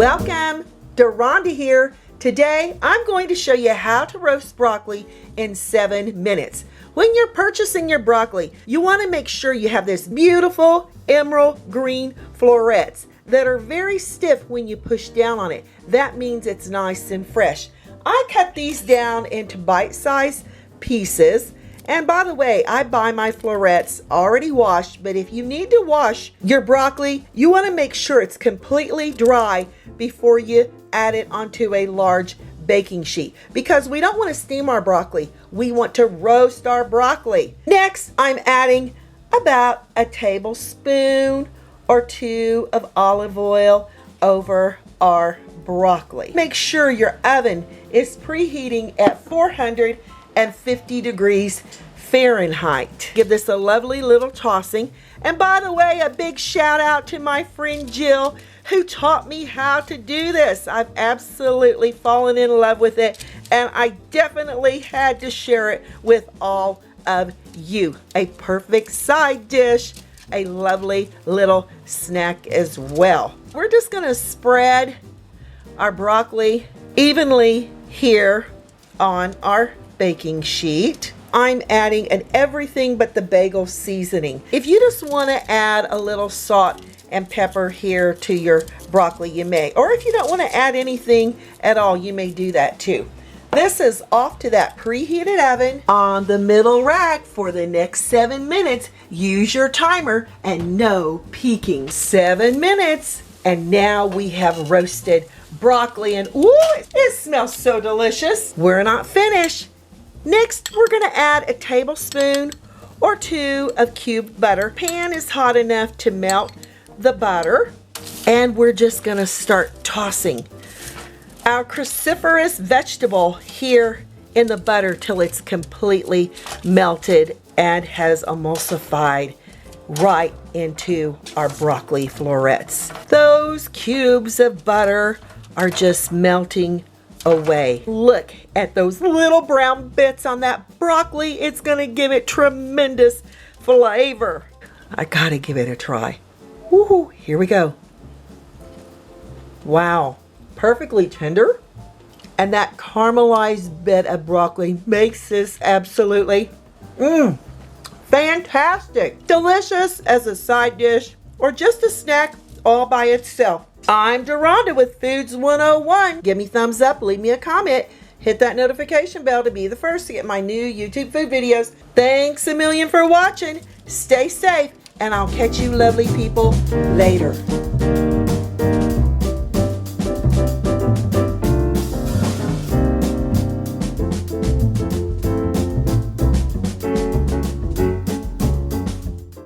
Welcome, Deronda here. Today I'm going to show you how to roast broccoli in 7 minutes. When you're purchasing your broccoli, you want to make sure you have this beautiful emerald green florets that are very stiff when you push down on it. That means it's nice and fresh. I cut these down into bite-sized pieces. And by the way, I buy my florets already washed, but if you need to wash your broccoli, you want to make sure it's completely dry before you add it onto a large baking sheet, because we don't want to steam our broccoli. We want to roast our broccoli. Next, I'm adding about a tablespoon or 2 of olive oil over our broccoli. Make sure your oven is preheating at 450 degrees Fahrenheit. Give this a lovely little tossing. And by the way, a big shout out to my friend Jill, who taught me how to do this. I've absolutely fallen in love with it, and I definitely had to share it with all of you. A perfect side dish, a lovely little snack as well. We're just gonna spread our broccoli evenly here on our baking sheet. I'm adding an everything but the bagel seasoning. If you just want to add a little salt and pepper here to your broccoli, you may. Or if you don't want to add anything at all, you may do that too. This is off to that preheated oven on the middle rack for the next 7 minutes. Use your timer and no peeking. 7 minutes, and now we have roasted broccoli, and ooh, it smells so delicious. We're not finished. Next, we're going to add a tablespoon or 2 of cubed butter. Pan is hot enough to melt the butter, and we're just going to start tossing our cruciferous vegetable here in the butter till it's completely melted and has emulsified right into our broccoli florets. Those cubes of butter are just melting away. Look at those little brown bits on that broccoli. It's gonna give it tremendous flavor. I gotta give it a try. Woohoo, here we go. Wow, perfectly tender. And that caramelized bit of broccoli makes this absolutely fantastic. Delicious as a side dish or just a snack all by itself. I'm Deronda with Foods 101. Give me thumbs up, leave me a comment, hit that notification bell to be the first to get my new YouTube food videos. Thanks a million for watching. Stay safe, and I'll catch you lovely people later.